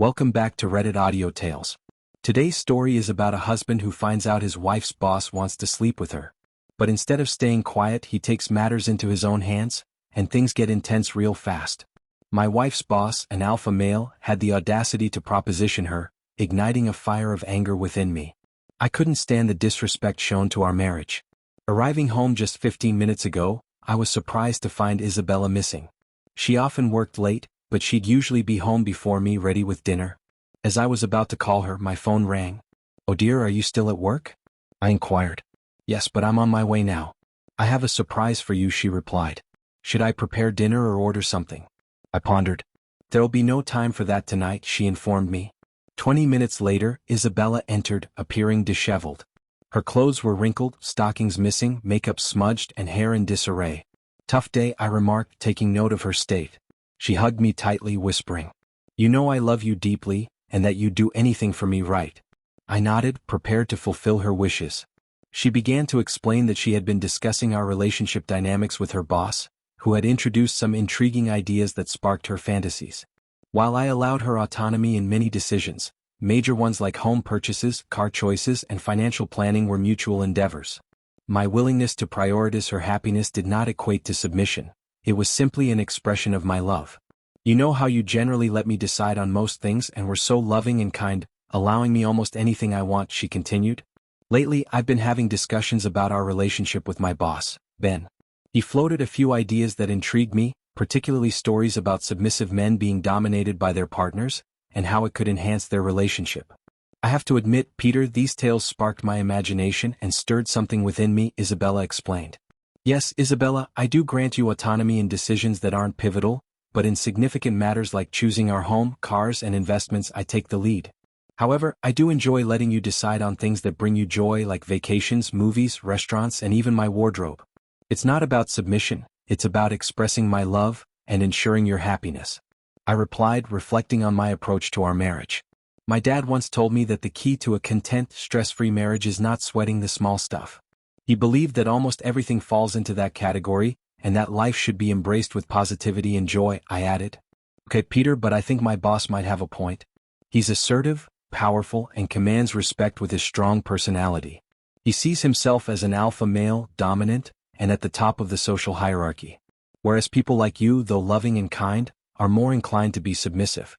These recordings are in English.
Welcome back to Reddit Audio Tales. Today's story is about a husband who finds out his wife's boss wants to sleep with her. But instead of staying quiet, he takes matters into his own hands, and things get intense real fast. My wife's boss, an alpha male, had the audacity to proposition her, igniting a fire of anger within me. I couldn't stand the disrespect shown to our marriage. Arriving home just 15 minutes ago, I was surprised to find Isabella missing. She often worked late, but she'd usually be home before me, ready with dinner. As I was about to call her, my phone rang. "Oh dear, are you still at work?" I inquired. "Yes, but I'm on my way now." "I have a surprise for you," she replied. "Should I prepare dinner or order something?" I pondered. "There'll be no time for that tonight," she informed me. 20 minutes later, Isabella entered, appearing disheveled. Her clothes were wrinkled, stockings missing, makeup smudged, and hair in disarray. "Tough day," I remarked, taking note of her state. She hugged me tightly, whispering, "You know I love you deeply, and that you'd do anything for me, right?" I nodded, prepared to fulfill her wishes. She began to explain that she had been discussing our relationship dynamics with her boss, who had introduced some intriguing ideas that sparked her fantasies. While I allowed her autonomy in many decisions, major ones like home purchases, car choices, and financial planning were mutual endeavors. My willingness to prioritize her happiness did not equate to submission. It was simply an expression of my love. "You know how you generally let me decide on most things and were so loving and kind, allowing me almost anything I want," she continued. "Lately, I've been having discussions about our relationship with my boss, Ben. He floated a few ideas that intrigued me, particularly stories about submissive men being dominated by their partners, and how it could enhance their relationship. I have to admit, Peter, these tales sparked my imagination and stirred something within me," Isabella explained. "Yes, Isabella, I do grant you autonomy in decisions that aren't pivotal, but in significant matters like choosing our home, cars, and investments, I take the lead. However, I do enjoy letting you decide on things that bring you joy like vacations, movies, restaurants, and even my wardrobe. It's not about submission, it's about expressing my love and ensuring your happiness," I replied, reflecting on my approach to our marriage. "My dad once told me that the key to a content, stress-free marriage is not sweating the small stuff. He believed that almost everything falls into that category, and that life should be embraced with positivity and joy," I added. "Okay, Peter, but I think my boss might have a point. He's assertive, powerful, and commands respect with his strong personality. He sees himself as an alpha male, dominant, and at the top of the social hierarchy. Whereas people like you, though loving and kind, are more inclined to be submissive,"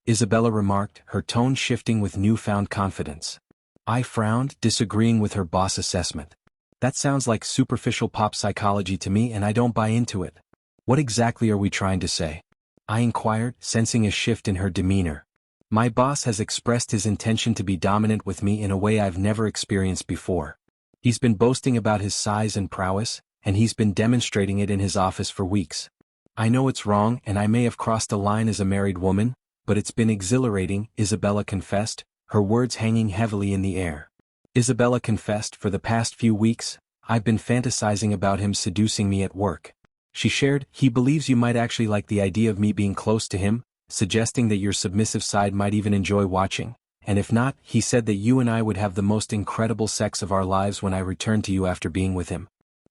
Isabella remarked, her tone shifting with newfound confidence. I frowned, disagreeing with her boss assessment. "That sounds like superficial pop psychology to me, and I don't buy into it. What exactly are we trying to say?" I inquired, sensing a shift in her demeanor. "My boss has expressed his intention to be dominant with me in a way I've never experienced before. He's been boasting about his size and prowess, and he's been demonstrating it in his office for weeks. I know it's wrong, and I may have crossed a line as a married woman, but it's been exhilarating," Isabella confessed, her words hanging heavily in the air. Isabella confessed, "For the past few weeks, I've been fantasizing about him seducing me at work." She shared, "He believes you might actually like the idea of me being close to him, suggesting that your submissive side might even enjoy watching, and if not, he said that you and I would have the most incredible sex of our lives when I return to you after being with him."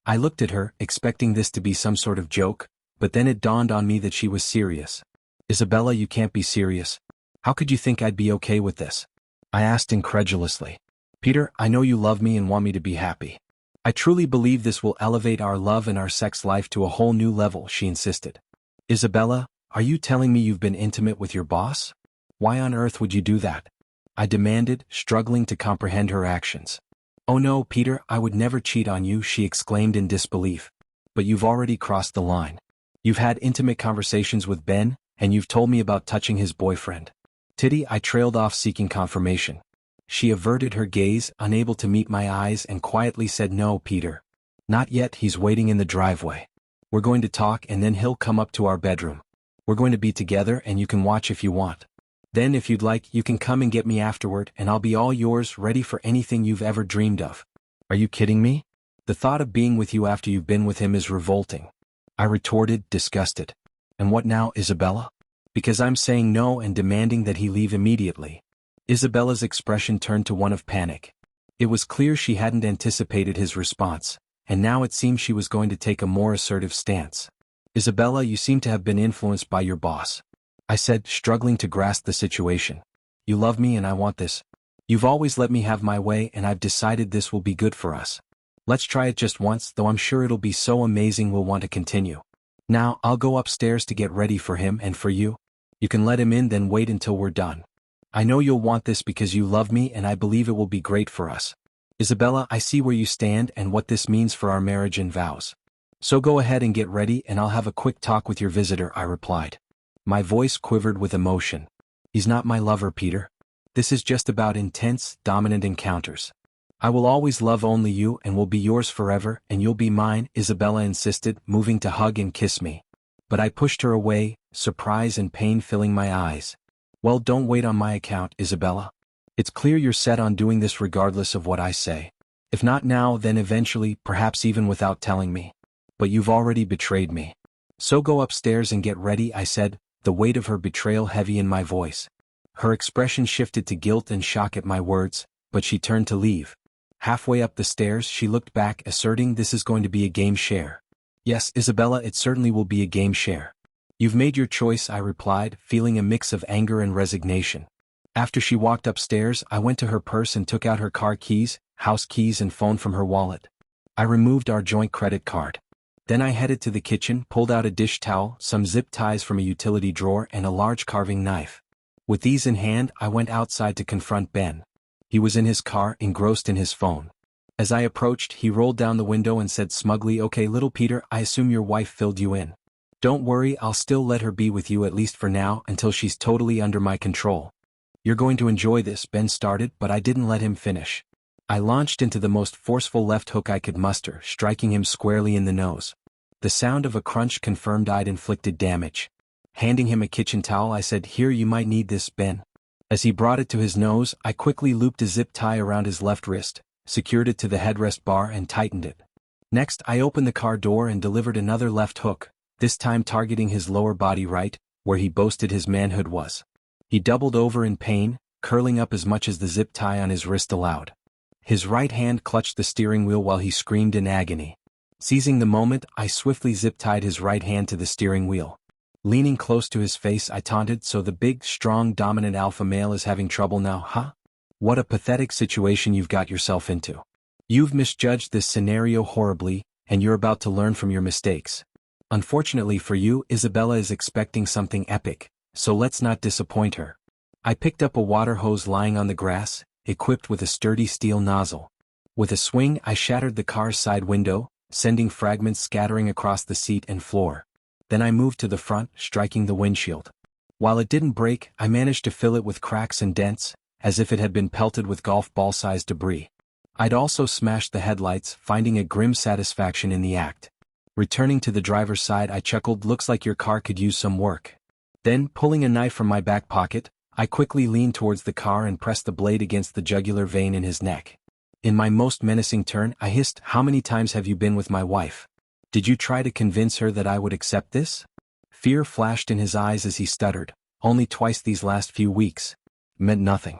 I looked at her, expecting this to be some sort of joke, but then it dawned on me that she was serious. "Isabella, you can't be serious. How could you think I'd be okay with this?" I asked incredulously. "Peter, I know you love me and want me to be happy. I truly believe this will elevate our love and our sex life to a whole new level," she insisted. "Isabella, are you telling me you've been intimate with your boss? Why on earth would you do that?" I demanded, struggling to comprehend her actions. "Oh no, Peter, I would never cheat on you," she exclaimed in disbelief. "But you've already crossed the line. You've had intimate conversations with Ben, and you've told me about touching his boyfriend." Titty, I trailed off, seeking confirmation. She averted her gaze, unable to meet my eyes, and quietly said, "No, Peter. Not yet. He's waiting in the driveway. We're going to talk and then he'll come up to our bedroom. We're going to be together and you can watch if you want. Then if you'd like, you can come and get me afterward and I'll be all yours, ready for anything you've ever dreamed of." "Are you kidding me? The thought of being with you after you've been with him is revolting," I retorted, disgusted. "And what now, Isabella?" "Because I'm saying no and demanding that he leave immediately." Isabella's expression turned to one of panic. It was clear she hadn't anticipated his response, and now it seemed she was going to take a more assertive stance. "Isabella, you seem to have been influenced by your boss." I said, struggling to grasp the situation. You love me and I want this. You've always let me have my way and I've decided this will be good for us. Let's try it just once, though I'm sure it'll be so amazing we'll want to continue. Now, I'll go upstairs to get ready for him and for you. You can let him in, then wait until we're done. I know you'll want this because you love me and I believe it will be great for us. Isabella, I see where you stand and what this means for our marriage and vows. So go ahead and get ready and I'll have a quick talk with your visitor, I replied. My voice quivered with emotion. He's not my lover, Peter. This is just about intense, dominant encounters. I will always love only you and will be yours forever and you'll be mine, Isabella insisted, moving to hug and kiss me. But I pushed her away, surprise and pain filling my eyes. Well, don't wait on my account, Isabella. It's clear you're set on doing this regardless of what I say. If not now, then eventually, perhaps even without telling me. But you've already betrayed me. So go upstairs and get ready, I said, the weight of her betrayal heavy in my voice. Her expression shifted to guilt and shock at my words, but she turned to leave. Halfway up the stairs, she looked back, asserting this is going to be a game share. Yes, Isabella, it certainly will be a game share. You've made your choice, I replied, feeling a mix of anger and resignation. After she walked upstairs, I went to her purse and took out her car keys, house keys and phone from her wallet. I removed our joint credit card. Then I headed to the kitchen, pulled out a dish towel, some zip ties from a utility drawer and a large carving knife. With these in hand, I went outside to confront Ben. He was in his car, engrossed in his phone. As I approached, he rolled down the window and said smugly, "Okay, little Peter, I assume your wife filled you in. Don't worry, I'll still let her be with you at least for now until she's totally under my control." "You're going to enjoy this," Ben started, but I didn't let him finish. I launched into the most forceful left hook I could muster, striking him squarely in the nose. The sound of a crunch confirmed I'd inflicted damage. Handing him a kitchen towel, I said, "Here, you might need this, Ben." As he brought it to his nose, I quickly looped a zip tie around his left wrist, secured it to the headrest bar and tightened it. Next, I opened the car door and delivered another left hook, this time targeting his lower body right, where he boasted his manhood was. He doubled over in pain, curling up as much as the zip tie on his wrist allowed. His right hand clutched the steering wheel while he screamed in agony. Seizing the moment, I swiftly zip-tied his right hand to the steering wheel. Leaning close to his face, I taunted, "So the big, strong, dominant alpha male is having trouble now, huh? What a pathetic situation you've got yourself into. You've misjudged this scenario horribly, and you're about to learn from your mistakes. Unfortunately for you, Isabella is expecting something epic, so let's not disappoint her." I picked up a water hose lying on the grass, equipped with a sturdy steel nozzle. With a swing, I shattered the car's side window, sending fragments scattering across the seat and floor. Then I moved to the front, striking the windshield. While it didn't break, I managed to fill it with cracks and dents, as if it had been pelted with golf ball-sized debris. I'd also smashed the headlights, finding a grim satisfaction in the act. Returning to the driver's side, I chuckled, "Looks like your car could use some work." Then, pulling a knife from my back pocket, I quickly leaned towards the car and pressed the blade against the jugular vein in his neck. In my most menacing turn, I hissed, "How many times have you been with my wife? Did you try to convince her that I would accept this?" Fear flashed in his eyes as he stuttered, "Only twice these last few weeks. Meant nothing.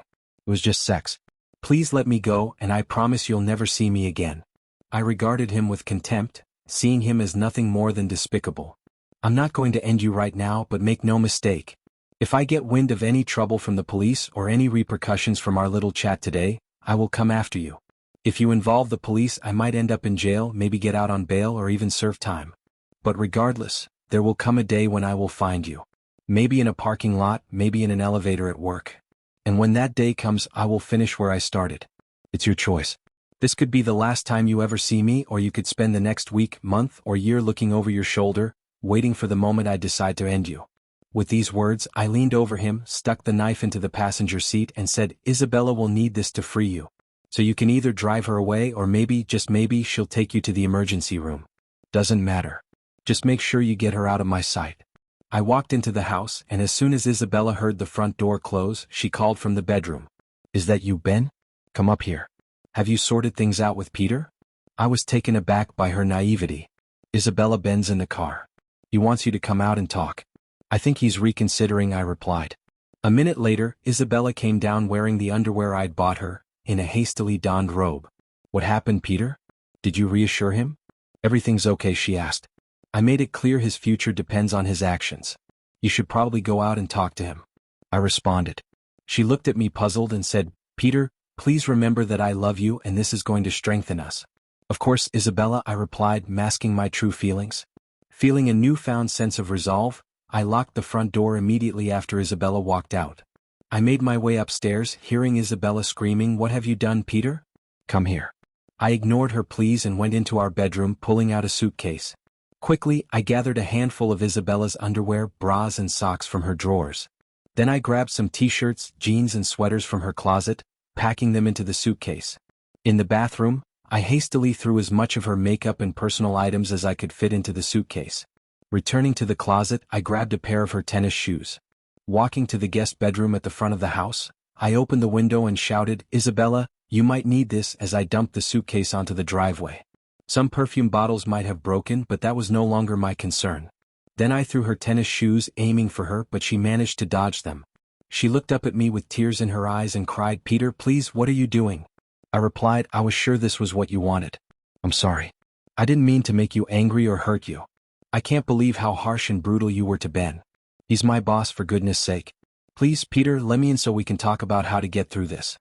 It was just sex. Please let me go and I promise you'll never see me again." I regarded him with contempt, seeing him as nothing more than despicable. "I'm not going to end you right now, but make no mistake. If I get wind of any trouble from the police or any repercussions from our little chat today, I will come after you. If you involve the police, I might end up in jail, maybe get out on bail or even serve time. But regardless, there will come a day when I will find you. Maybe in a parking lot, maybe in an elevator at work. And when that day comes, I will finish where I started. It's your choice. This could be the last time you ever see me, or you could spend the next week, month, or year looking over your shoulder, waiting for the moment I decide to end you." With these words, I leaned over him, stuck the knife into the passenger seat and said, "Isabella will need this to free you. So you can either drive her away or maybe, just maybe, she'll take you to the emergency room. Doesn't matter. Just make sure you get her out of my sight." I walked into the house, and as soon as Isabella heard the front door close, she called from the bedroom. "Is that you, Ben? Come up here. Have you sorted things out with Peter?" I was taken aback by her naivety. "Isabella, Ben's in the car. He wants you to come out and talk." "I think he's reconsidering," I replied. A minute later, Isabella came down wearing the underwear I'd bought her, in a hastily donned robe. "What happened, Peter? Did you reassure him?" "Everything's okay," she asked. "I made it clear his future depends on his actions. You should probably go out and talk to him. I responded. She looked at me puzzled and said, Peter, please remember that I love you and this is going to strengthen us. Of course, Isabella, I replied, masking my true feelings. Feeling a newfound sense of resolve, I locked the front door immediately after Isabella walked out. I made my way upstairs, hearing Isabella screaming, What have you done, Peter? Come here. I ignored her pleas and went into our bedroom, pulling out a suitcase. Quickly, I gathered a handful of Isabella's underwear, bras and socks from her drawers. Then I grabbed some t-shirts, jeans and sweaters from her closet, packing them into the suitcase. In the bathroom, I hastily threw as much of her makeup and personal items as I could fit into the suitcase. Returning to the closet, I grabbed a pair of her tennis shoes. Walking to the guest bedroom at the front of the house, I opened the window and shouted, Isabella, you might need this, as I dumped the suitcase onto the driveway. Some perfume bottles might have broken, but that was no longer my concern. Then I threw her tennis shoes, aiming for her, but she managed to dodge them. She looked up at me with tears in her eyes and cried, Peter, please, what are you doing? I replied, I was sure this was what you wanted. I'm sorry. I didn't mean to make you angry or hurt you. I can't believe how harsh and brutal you were to Ben. He's my boss, for goodness sake. Please, Peter, let me in so we can talk about how to get through this.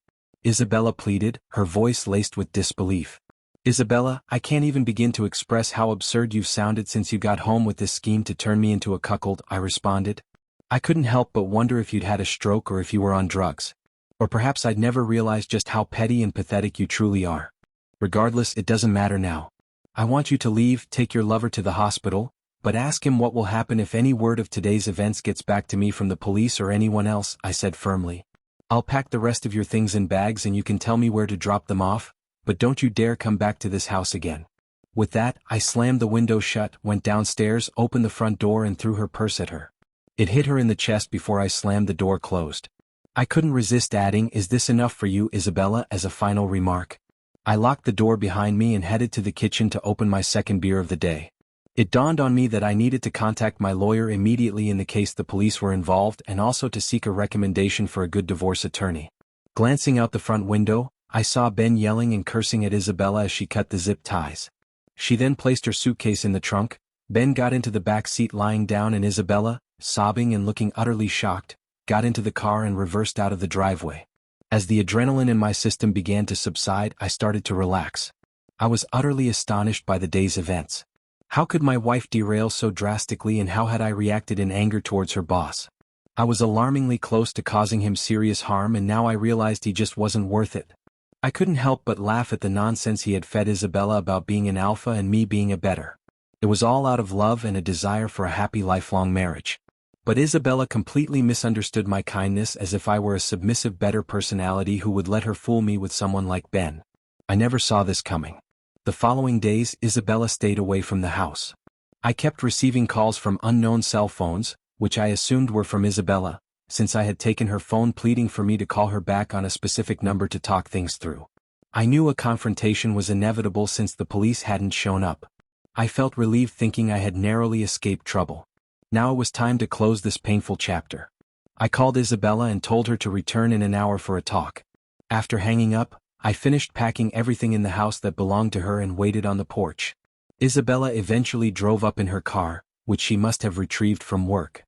Isabella pleaded, her voice laced with disbelief. Isabella, I can't even begin to express how absurd you've sounded since you got home with this scheme to turn me into a cuckold, I responded. I couldn't help but wonder if you'd had a stroke or if you were on drugs. Or perhaps I'd never realized just how petty and pathetic you truly are. Regardless, it doesn't matter now. I want you to leave, take your lover to the hospital, but ask him what will happen if any word of today's events gets back to me from the police or anyone else, I said firmly. I'll pack the rest of your things in bags and you can tell me where to drop them off, but don't you dare come back to this house again. With that, I slammed the window shut, went downstairs, opened the front door and threw her purse at her. It hit her in the chest before I slammed the door closed. I couldn't resist adding, Is this enough for you, Isabella, as a final remark? I locked the door behind me and headed to the kitchen to open my second beer of the day. It dawned on me that I needed to contact my lawyer immediately in the case the police were involved and also to seek a recommendation for a good divorce attorney. Glancing out the front window, I saw Ben yelling and cursing at Isabella as she cut the zip ties. She then placed her suitcase in the trunk. Ben got into the back seat lying down and Isabella, sobbing and looking utterly shocked, got into the car and reversed out of the driveway. As the adrenaline in my system began to subside, I started to relax. I was utterly astonished by the day's events. How could my wife derail so drastically and how had I reacted in anger towards her boss? I was alarmingly close to causing him serious harm and now I realized he just wasn't worth it. I couldn't help but laugh at the nonsense he had fed Isabella about being an alpha and me being a better. It was all out of love and a desire for a happy lifelong marriage. But Isabella completely misunderstood my kindness as if I were a submissive better personality who would let her fool me with someone like Ben. I never saw this coming. The following days, Isabella stayed away from the house. I kept receiving calls from unknown cell phones, which I assumed were from Isabella, since I had taken her phone pleading for me to call her back on a specific number to talk things through. I knew a confrontation was inevitable since the police hadn't shown up. I felt relieved thinking I had narrowly escaped trouble. Now it was time to close this painful chapter. I called Isabella and told her to return in an hour for a talk. After hanging up, I finished packing everything in the house that belonged to her and waited on the porch. Isabella eventually drove up in her car, which she must have retrieved from work.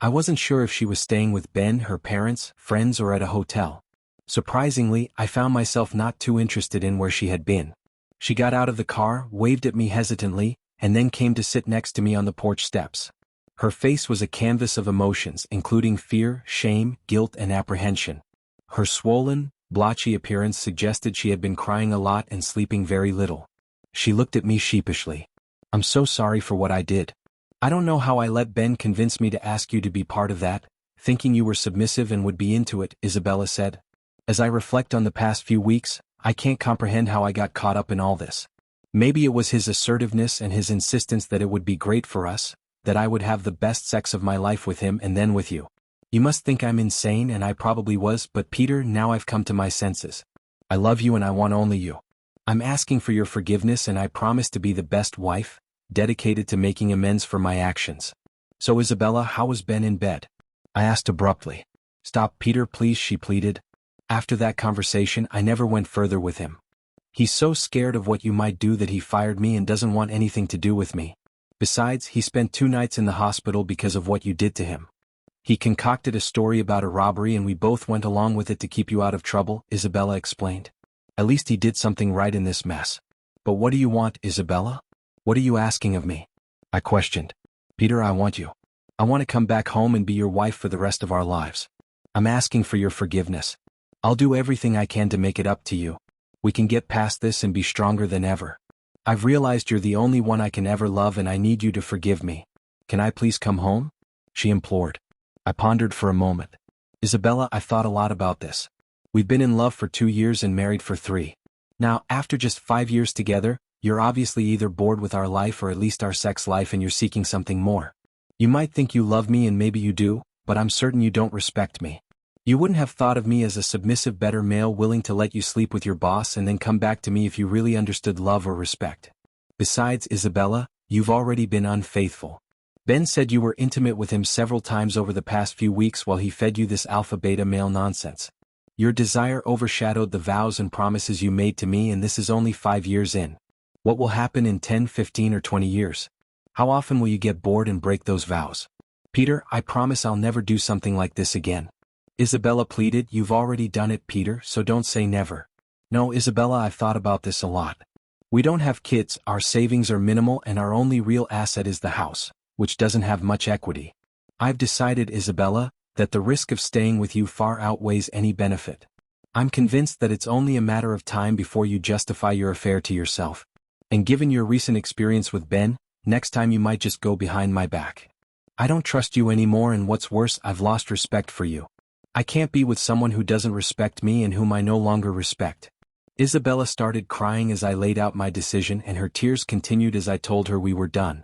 I wasn't sure if she was staying with Ben, her parents, friends or at a hotel. Surprisingly, I found myself not too interested in where she had been. She got out of the car, waved at me hesitantly, and then came to sit next to me on the porch steps. Her face was a canvas of emotions, including fear, shame, guilt and apprehension. Her swollen, blotchy appearance suggested she had been crying a lot and sleeping very little. She looked at me sheepishly. I'm so sorry for what I did. I don't know how I let Ben convince me to ask you to be part of that, thinking you were submissive and would be into it, Isabella said. As I reflect on the past few weeks, I can't comprehend how I got caught up in all this. Maybe it was his assertiveness and his insistence that it would be great for us, that I would have the best sex of my life with him and then with you. You must think I'm insane and I probably was, but Peter, now I've come to my senses. I love you and I want only you. I'm asking for your forgiveness and I promise to be the best wife, dedicated to making amends for my actions. So Isabella, how was Ben in bed? I asked abruptly. Stop, Peter, please, she pleaded. After that conversation, I never went further with him. He's so scared of what you might do that he fired me and doesn't want anything to do with me. Besides, he spent 2 nights in the hospital because of what you did to him. He concocted a story about a robbery and we both went along with it to keep you out of trouble, Isabella explained. At least he did something right in this mess. But what do you want, Isabella? What are you asking of me? I questioned. Peter, I want you. I want to come back home and be your wife for the rest of our lives. I'm asking for your forgiveness. I'll do everything I can to make it up to you. We can get past this and be stronger than ever. I've realized you're the only one I can ever love and I need you to forgive me. Can I please come home? She implored. I pondered for a moment. Isabella, I've thought a lot about this. We've been in love for 2 years and married for 3. Now, after just 5 years together, you're obviously either bored with our life or at least our sex life and you're seeking something more. You might think you love me and maybe you do, but I'm certain you don't respect me. You wouldn't have thought of me as a submissive better male willing to let you sleep with your boss and then come back to me if you really understood love or respect. Besides, Isabella, you've already been unfaithful. Ben said you were intimate with him several times over the past few weeks while he fed you this alpha-beta male nonsense. Your desire overshadowed the vows and promises you made to me and this is only 5 years in. What will happen in 10, 15 or 20 years? How often will you get bored and break those vows? Peter, I promise I'll never do something like this again. Isabella pleaded. You've already done it, Peter, so don't say never. No, Isabella, I've thought about this a lot. We don't have kids, our savings are minimal and our only real asset is the house, which doesn't have much equity. I've decided, Isabella, that the risk of staying with you far outweighs any benefit. I'm convinced that it's only a matter of time before you justify your affair to yourself. And given your recent experience with Ben, next time you might just go behind my back. I don't trust you anymore and what's worse, I've lost respect for you. I can't be with someone who doesn't respect me and whom I no longer respect. Isabella started crying as I laid out my decision and her tears continued as I told her we were done.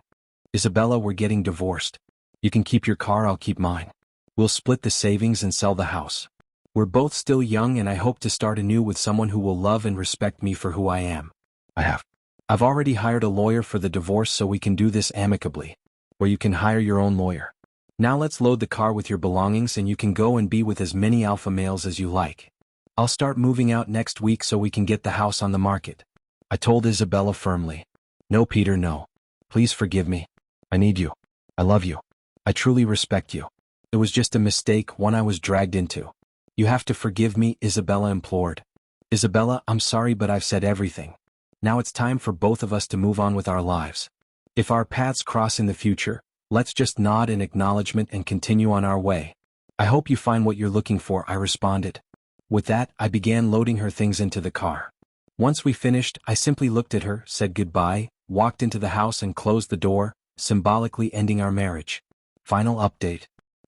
Isabella, we're getting divorced. You can keep your car, I'll keep mine. We'll split the savings and sell the house. We're both still young and I hope to start anew with someone who will love and respect me for who I am. I've already hired a lawyer for the divorce so we can do this amicably. Or you can hire your own lawyer. Now let's load the car with your belongings and you can go and be with as many alpha males as you like. I'll start moving out next week so we can get the house on the market. I told Isabella firmly. No, Peter, no. Please forgive me. I need you. I love you. I truly respect you. It was just a mistake, one I was dragged into. You have to forgive me, Isabella implored. Isabella, I'm sorry but I've said everything. Now it's time for both of us to move on with our lives. If our paths cross in the future, let's just nod in acknowledgement and continue on our way. I hope you find what you're looking for, I responded. With that, I began loading her things into the car. Once we finished, I simply looked at her, said goodbye, walked into the house and closed the door, symbolically ending our marriage. Final update.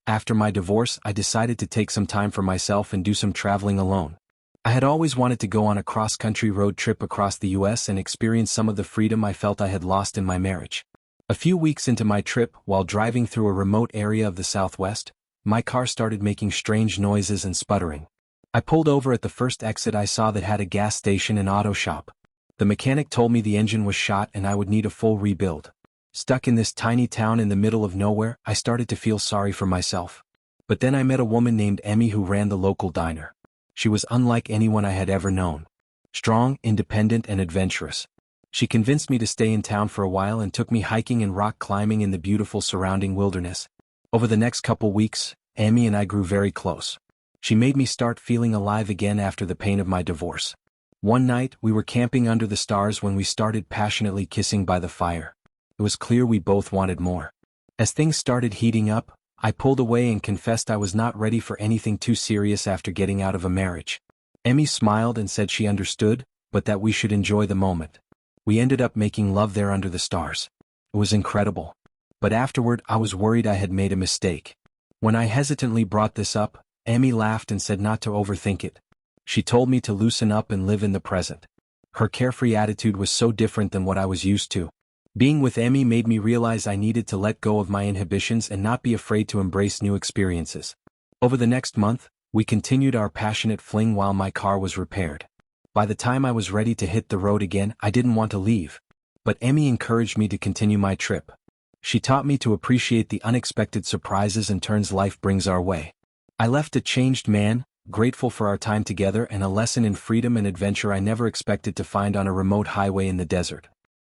After my divorce, I decided to take some time for myself and do some traveling alone. I had always wanted to go on a cross-country road trip across the US and experience some of the freedom I felt I had lost in my marriage. A few weeks into my trip, while driving through a remote area of the Southwest, my car started making strange noises and sputtering. I pulled over at the first exit I saw that had a gas station and auto shop. The mechanic told me the engine was shot and I would need a full rebuild. Stuck in this tiny town in the middle of nowhere, I started to feel sorry for myself. But then I met a woman named Emmy who ran the local diner. She was unlike anyone I had ever known. Strong, independent, and adventurous. She convinced me to stay in town for a while and took me hiking and rock climbing in the beautiful surrounding wilderness. Over the next couple weeks, Emmy and I grew very close. She made me start feeling alive again after the pain of my divorce. One night, we were camping under the stars when we started passionately kissing by the fire. It was clear we both wanted more. As things started heating up, I pulled away and confessed I was not ready for anything too serious after getting out of a marriage. Emmy smiled and said she understood, but that we should enjoy the moment. We ended up making love there under the stars. It was incredible. But afterward, I was worried I had made a mistake. When I hesitantly brought this up, Emmy laughed and said not to overthink it. She told me to loosen up and live in the present. Her carefree attitude was so different than what I was used to. Being with Emmy made me realize I needed to let go of my inhibitions and not be afraid to embrace new experiences. Over the next month, we continued our passionate fling while my car was repaired. By the time I was ready to hit the road again, I didn't want to leave. But Emmy encouraged me to continue my trip. She taught me to appreciate the unexpected surprises and turns life brings our way. I left a changed man, grateful for our time together and a lesson in freedom and adventure I never expected to find on a remote highway in the desert.